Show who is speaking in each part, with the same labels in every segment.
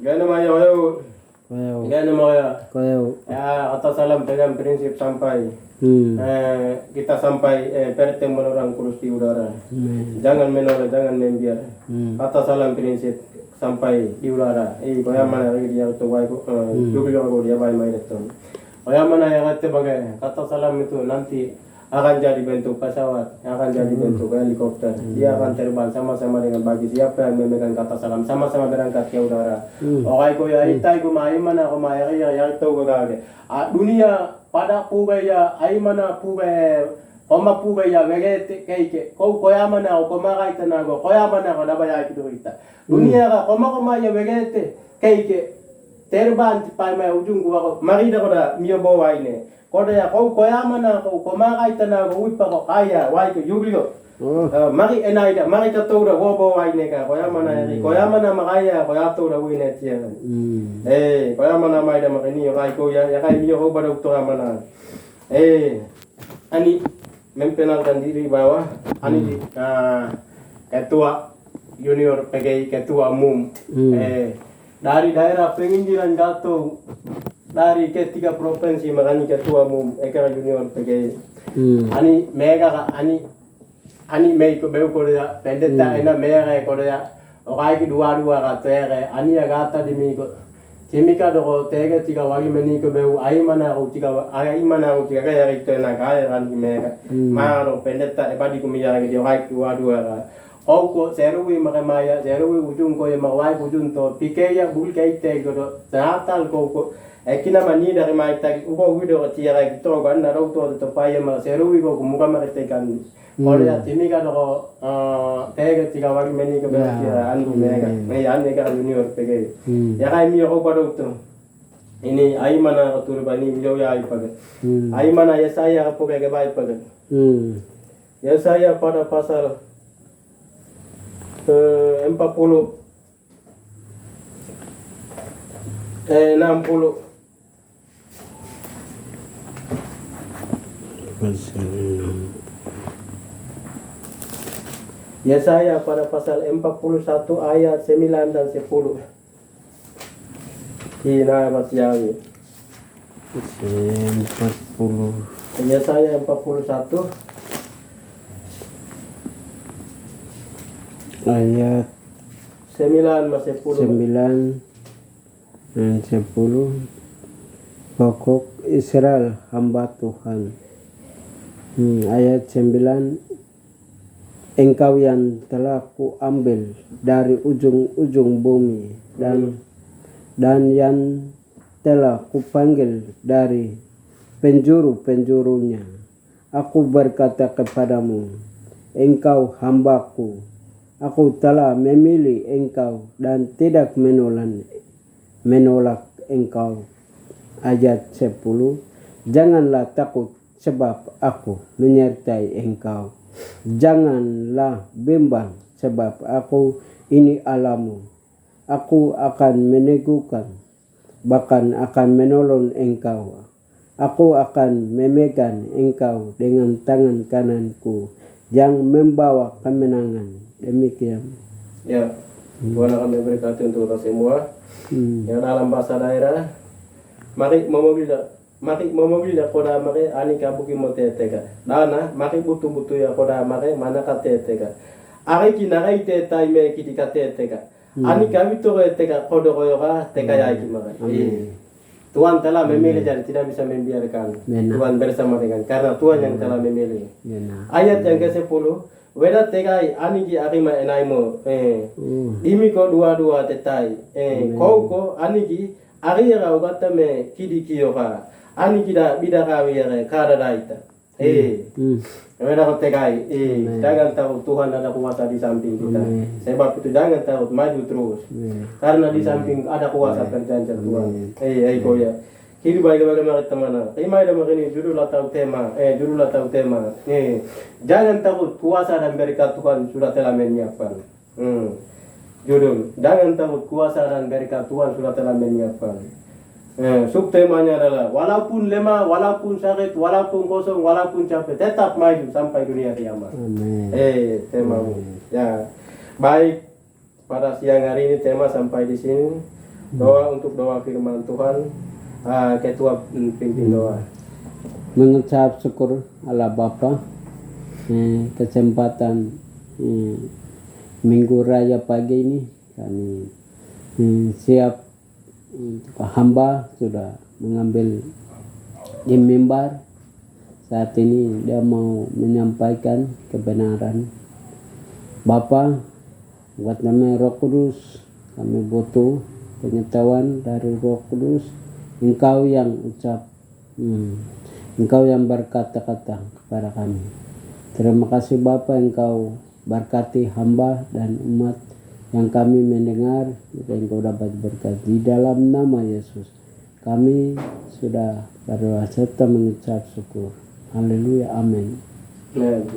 Speaker 1: Gana maya Gana maya. Ya atas salam dengan prinsip sampai kita sampai bertemu orang kurus di udara. Jangan menolak, jangan membiar. Atas salam prinsip sampai di udara. Kaya mana dia tu wai juga dia wai mai itu. Kaya mana yang kata bagai kata salam itu nanti akan jadi bentuk pesawat, akan jadi bentuk helikopter. Dia akan terbang sama-sama dengan bagi siapa yang memegang kata salam, sama-sama berangkat ke udara. Okai ko ya itai ko mai mana ko mai ya itu ko gage. Dunia pada pugaya ai mana pugaya oma pugaya vegete keike ko koya mana ko magai tanago koya mana ko dabaya itu kita. Dunia ka koma ya vegete keike terbang pai mai ujung ko mari da ko da mio bawa ini. Koda ya kau koyama na kau komakai tana kau uipa kau kaya wai ke yuglio mari enai da mari tatura wobo wai neka koyama na makaya koyatura wine tia koyama na mai da makini kai ko ya kai mio ho pada ukto mana ani memperkenalkan diri bahwa ani ketua junior PGI ketua umum dari daerah pinggiran Gato dari ketiga provinsi makanya ketua umum Ekara Junior PGI. Ani mega ani mei ko beu ko ya pendeta ena mega ko ya okai ki dua ka tere ani ya gata di mi ko kimika do ko tege tiga wagi meni ko beu ai mana ko tiga kaya itu na kaya kan mega maro pendeta e badi ko mi ya di okai ki dua ka ko serui makamaya serui ujung ko ya mawai ujung to pikeya bul kai te ko tatal ko ekina mani dari mai tagi ugo video tiara gitu kan naro to paya ma seru igo kumuka ma kan kalau ya timi kan ko tega tiga wagi meni ke tiara andu mega me ane ka junior pege ya kai mi ko pada to ini ai mana ko tur bani video ya ai pada ai mana ya saya ko ke bai pada ya saya pada pasal 40 60 Yesaya pada pasal 41 ayat 9 dan 10. Ina Masyawi. 40. Yesaya 41
Speaker 2: ayat
Speaker 1: 9 dan 10.
Speaker 2: 9 dan 10. Pokok Israel hamba Tuhan. Ayat 9. Engkau yang telah kuambil dari ujung-ujung bumi dan yang telah kupanggil dari penjuru-penjurunya. Aku berkata kepadamu, engkau hambaku. Aku telah memilih engkau dan tidak menolak engkau. Ayat 10. Janganlah takut sebab aku menyertai engkau. Janganlah bimbang sebab aku ini Allahmu. Aku akan meneguhkan, bahkan akan menolong engkau. Aku akan memegang engkau dengan tangan kananku yang membawa kemenangan. Demikian.
Speaker 1: Ya, Tuhan akan memberkati untuk kita semua. Yang dalam bahasa daerah, mari momobil ya koda mari ani kabuki moteteka. Dana mari butu ya koda mari mana kateteka. Ari kinarai teta ime kiti kateteka. Ani kabito teka kodo koyoka teka ya mari. Tuhan telah memilih jadi tidak bisa membiarkan. Tuhan bersama dengan karena Tuhan yang telah memilih. Ayat yang ke-10, weda tegai aniki arima enaimo imi ko dua tetai ko aniki arira ugata me kidi kiyoka aniki da bidara wiyere kada daita weda ko tegai jangan tahu Tuhan ada kuasa di samping kita. Sebab itu jangan tahu, maju terus karena di samping ada kuasa perjanjian Tuhan. Ko ya hidup bagaimana teman-teman. Ima ada makini judul atau tema. Jangan takut, kuasa dan berkat Tuhan sudah telah menyiapkan. Judul, jangan takut, kuasa dan berkat Tuhan sudah telah menyiapkan. Subtemanya adalah walaupun lemah, walaupun sakit, walaupun kosong, walaupun capek, tetap maju sampai dunia kiamat. Temamu. Ya, baik pada siang hari ini tema sampai di sini. Doa untuk doa firman Tuhan. Ketua pimpin doa.
Speaker 2: Mengucap syukur Allah Bapa kesempatan Minggu Raya pagi ini kami siap untuk hamba sudah mengambil di mimbar. Saat ini dia mau menyampaikan kebenaran. Bapa, buat nama Roh Kudus, kami butuh pengetahuan dari Roh Kudus. Engkau yang ucap, Engkau yang berkata-kata kepada kami. Terima kasih Bapa, Engkau berkati hamba dan umat yang kami mendengar, Engkau dapat berkati di dalam nama Yesus. Kami sudah berdoa serta mengucap syukur. Haleluya, amin.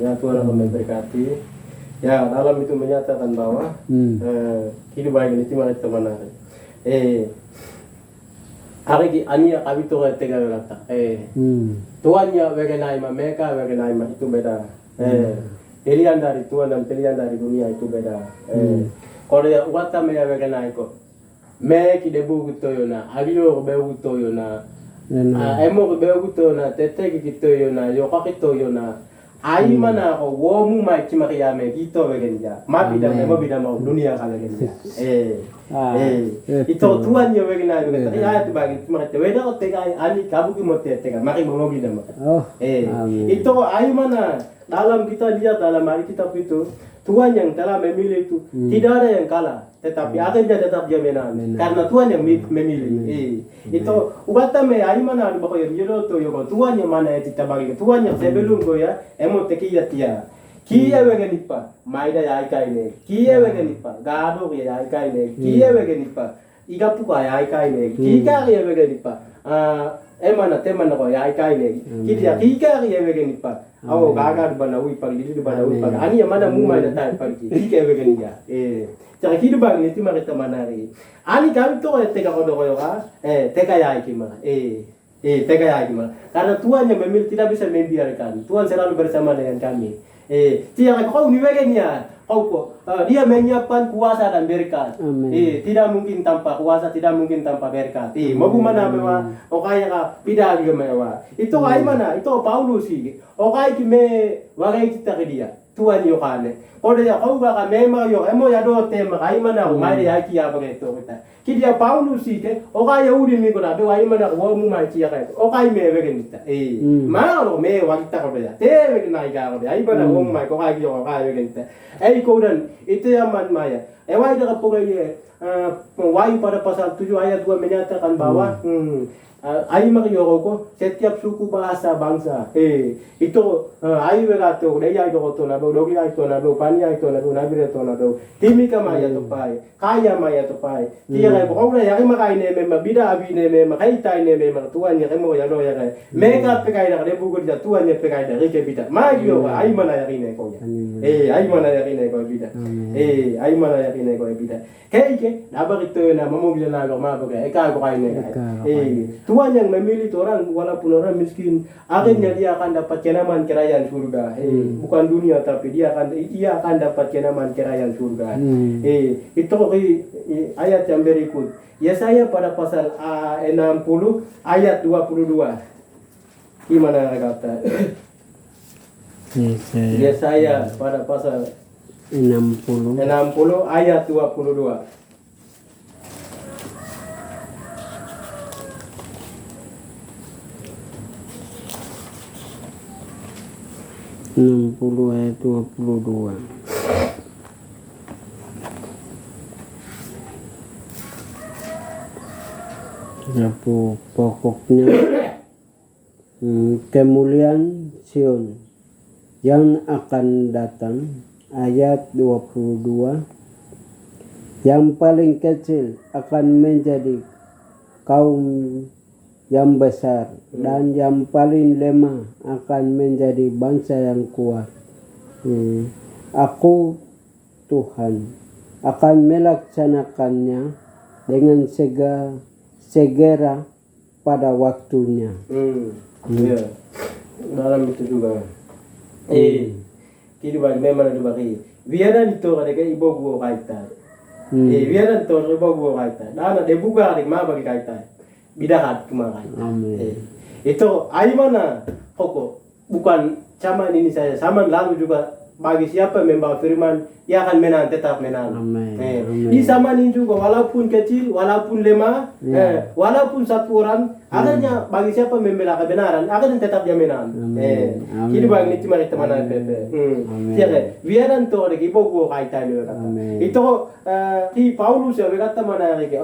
Speaker 1: Ya Tuhan akan memberkati. Ya, dalam itu menyatakan bahwa kehidupan ini cuma teman hari. Hari ini kami tuh tega berkata. Tuhan ya bagaimana mereka bagaimana itu beda. Pilihan dari Tuhan dan pilihan dari dunia itu beda. Kalau ya wata mereka bagaimana kok. Mereka debu gitu yona, agio bebu gitu yona. Emo bebu gitu yona, tete gitu yona, yoka gitu yona. Ai mana ko womu mai cimaki yame gitu begini. Ma bidang emo bidang mau dunia kala gini. Itu Tuhan yo begini begini. Ya tu bagi cuma teweda ko tega ani kabu ki mote tega maki mau bidang mak. Itu ai mana dalam kita lihat dalam hari kita itu Tuhan yang telah memilih itu tidak ada yang kalah, tetapi akhirnya tetap dia menang karena Tuhan yang memilih. Itu ubata me ai mana ada bakoy jero to yo Tuhan yang mana itu tabagi Tuhan yang sebelum go ya emo tekiya tia kiya wegenipa maida ya kai ne kiya wegenipa gado ya kai ne kiya wegenipa igapuka ya kai ne kika ya wegenipa emana temana ko ya kai ne kiya kika ya wegenipa awo gaga bana ui pagi di bana ui pagi ani ya mana muma na tai pagi kika wegeniya cara hidup bang itu mari temanari ani kami to tega kodo koyo ka tega ya ikima tega ya ikima karena Tuhan yang memilih tidak bisa membiarkan Tuhan selalu bersama dengan kami tiada kau ni wegenia kau ko dia menyiapkan kuasa dan berkat tidak mungkin tanpa kuasa tidak mungkin tanpa berkat mau mana mewa okai ka pida juga mewa itu ai mana itu Paulus sih okai ki me wagai kita ke dia Tuhan yo kane kalau dia kau ba memang yo emo ya do tema ai mana mai dia ki apa gitu kita ki dia Paulus sih ke okai udi mi ko na do ai mana wo mu mai ki ya okai me wegenita malo me wakita ko dia te wegenai ga ko ai mana wo mai ko ai yo okai wegenita ko dan itu yang maya wai da ko wai pada pasal 7 ayat 2 menyatakan bahwa ai makiyoko ko setiap suku bahasa bangsa itu ai werato daya itu to na do dogi itu na do pania itu na do nabire to na do timika maya to pai kaya maya to pai dia kai ko ora ya makai ne me bida abi ne me makai tai ne me tuan ya mo ya do ya kai meka pekai da de bugur da tuan ya pekai da rike bida magio ai mana ya ne ko ya ai mana ya ne ko bida ai mana ya ne ko bida ke dabar itu na mo bila na go ma ko ka ko kai ne Tuhan yang memilih orang walaupun orang miskin, akhirnya dia akan dapat kenaman kerajaan surga. Bukan dunia tapi dia akan dapat kenaman kerajaan surga. Itu ayat yang berikut. Yesaya pada pasal 60 ayat 22. Gimana kata? Yesaya pada pasal 60 ayat 22.
Speaker 2: 60 ayat 22. Pokoknya kemuliaan Sion yang akan datang ayat 22 yang paling kecil akan menjadi kaum yang besar dan yang paling lemah akan menjadi bangsa yang kuat. Aku Tuhan akan melaksanakannya dengan segera pada waktunya.
Speaker 1: Dalam itu juga. Kiri bagi memang ada bagi. Biarlah itu ada ke ibu gua kaitan. Biaran to riba gua kaita. Dana debuga adik ma bagi kaita. Bidahat kemana kaita.
Speaker 2: Amin.
Speaker 1: Itu aimana koko bukan zaman ini saja, zaman lalu juga bagi siapa yang membawa firman, ia akan menang, tetap menang.
Speaker 2: Amin.
Speaker 1: Di zaman ini juga, walaupun kecil, walaupun lemah, walaupun satu orang, akhirnya bagi siapa membela kebenaran, akhirnya tetap dia menang. Jadi bagi itu mari teman-teman pepe. Biaran tuh ada kibo gua kaitan juga kata. Itu di Paulus ya berkata mana lagi,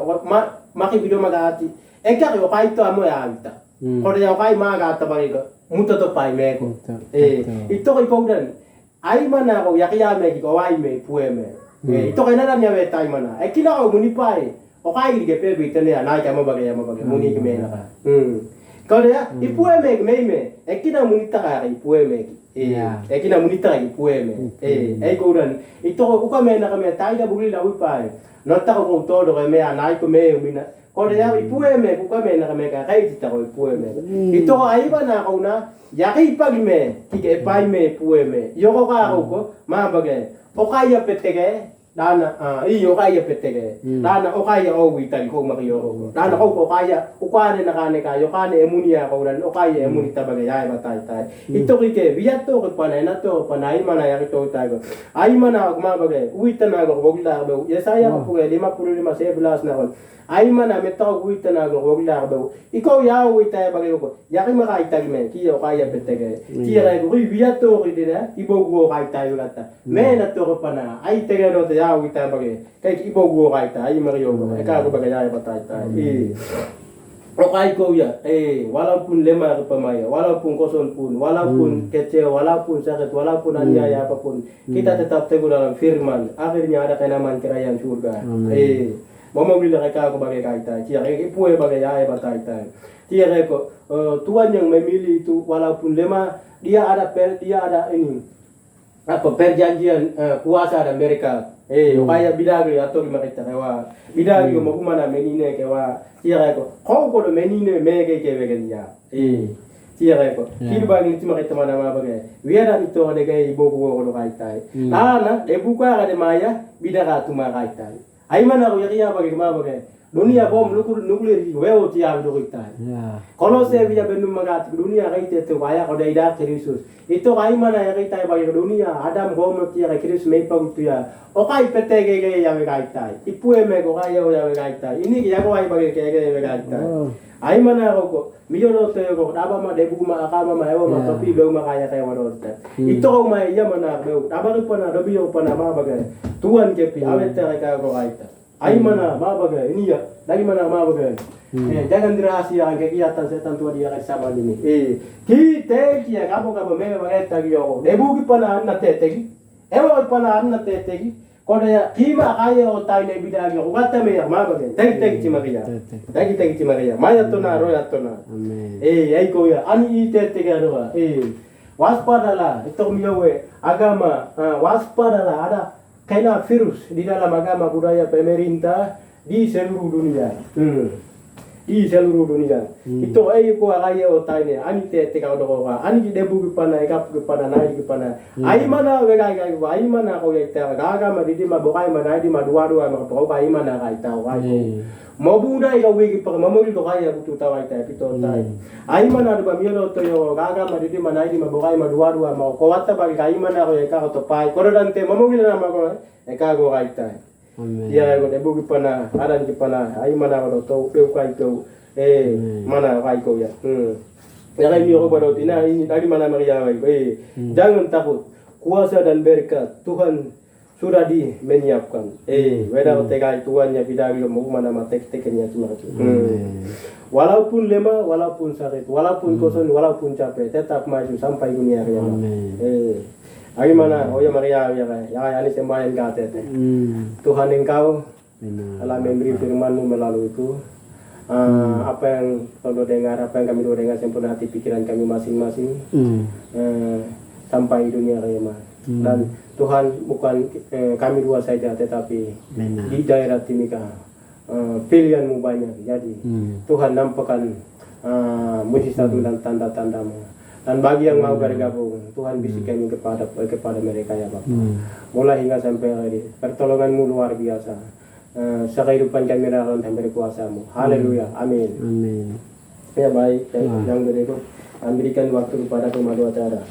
Speaker 1: maki video magati. Eka yo kaito amo ya anta. Kalau yang kai maga kata bagi muto to pai meko. Itu kau paudan. Ai mana ko yakiya me ko wai me pueme. Ito kay naran ya me tai mana. Kila ko muni pai. O kai ge pe bi tene na ka mo bagay muni ke me na ka. Kalau dia ipueme me. Kina muni ta ka ipueme. Kina muni ta ipueme. Ko udan. Ito ko ka me na ka me tai da bugli la pai. Nota ko todo ko me anai ko me umina. Kalau dia ipueme ko ka me na ka me ka kai ta ko ipueme. Ito ko ai ba na ko na yaki pag me, kike pai me pue me. Yoko ka ko, ma bagay. Okaya petege, dana iyo kaya petege. Dana okaya o witan ko makiyo ko. Dana ko okaya, ukane na kane kayo, kane emunia ko ran, okaya emuni tabagay ay matay tay. Ito kike, biyato ko panay na to, panay man ay ito tayo. Ay man ako mabagay, witan na ako, wag la ako. Yesaya ko po 55:11 na ko. Ay mana metao guita na go wogla ba ikaw yaw ita bagay ko yaki makaita men kiyo kaya betege kiya ko biyato ko dina ibogo kaita yo lata men na to pa na ay tege no yaw ita bagay kay ibogo kaita ay mariyo ko ka ko bagay ay patay okay ko ya walaupun lemah pemaya walaupun kosong pun walaupun kecewa walaupun sakit walaupun aniaya apapun kita tetap teguh dalam firman akhirnya ada kenaman kerajaan surga Mama bila kaya ako bagay kaita, tiya kaya ipuwe bagay ay bataita. Tiya kaya ko Tuhan yang memilih itu walaupun lemah dia ada ini perjanjian kuasa ada mereka. Kaya bidagi atau gimana kita kawa bidagi mo kumana menine kawa tiya kaya ko do menine mege kebe dia. Tiya kaya ko kilo bagi itu makita mana bagay. Wiara itu ada kaya ibogo ko kaita. Na debuka ada maya bidaga tuma kaita. Ay mana ko yakiya bagay kumabagay. Dunia bom nuklir wewo tiya do kita. Kalau saya bisa benum magat dunia kaita to kaya ko daida Kristus. Ito kay mana yakita bagay dunia Adam bom tiya Kristus may pag tuya. O kay petege ya kaita. Ipue me ko kaya ya kaita. Ini ya ko ay bagay kaya kaita. Ay mana ko miyono to ko daba ma debu ma akama ma ewa ma topi lo ma kaya kaya wadota. Ito ko may ya mana ko daba ko na dobiyo pa na mabagay. Tuhan kepi awet kaya ko kaita. Ay mana mabagay ini ya lagi mana mabagay. Jangan dirahasiakan kegiatan setan tua dia kay sama ini. Kita kia kabo me bagay tagiyo. Debu ki pa na tetegi. Ewa pa na tetegi. Koda ya kima kaya o tayo na ibidagi ko kata me mabagay. Tegi maria. Tegi maria. Maya to na roya to na.
Speaker 2: Amen.
Speaker 1: Ay ko ya ani tetegi ro. Waspadalah itu miyawe agama waspadalah ada kena virus di dalam agama budaya pemerintah di seluruh dunia. Di seluruh dunia. Itu ko kaya o tayo na ani tetegi ka do ko ani debu pana ikap pana nai pana. Ai mana wega ai mana ko ya agama di mabukay mana di madua-dua makapo ai mana kay tao kay. Mabuday ka wigi pa mamuli to kaya butu tawai tayo pito tayo. Ay mana do ba miyelo to yo agama di manai di mabukay madua-dua mo ko wata ba kay mana ko ya ka to pai. Korodante mamuli na mako ekago kay tayo.
Speaker 2: Amen.
Speaker 1: Ya ko debu ki pana aran ki pana ay mana ko to peu kay to mana kay ko ya. Ya kay ko ba do tina ini dari mana Maria kay. Jangan takut. Kuasa dan berkat Tuhan sudah menyiapkan. Weda ko tegai Tuhannya bidagi mo mana tek-teknya cuma itu. Walaupun lemah, walaupun sakit, walaupun kosong, walaupun capek, tetap maju sampai dunia kiamat. Ay mana, oh ya Maria ya ani sembahyang ka tete. Tuhan engkau telah memberi firman-Mu melalui itu. Apa yang kami dengar, apa yang kami dengar sempurna hati pikiran kami masing-masing sampai dunia kiamat. Dan Tuhan bukan kami dua saja, tetapi di daerah Timika pilihan-Mu banyak. Jadi Tuhan nampakkan mujizat dan tanda-tanda-Mu. Dan bagi yang mau bergabung, Tuhan bisikan kepada mereka ya Bapak. Mulai hingga sampai hari, pertolongan-Mu luar biasa. sa kehidupan kami dalam hamba kuasa-Mu. Haleluya. Amin.
Speaker 2: Amin.
Speaker 1: Ya baik, yang berikut berikan waktu kepada pemadu acara.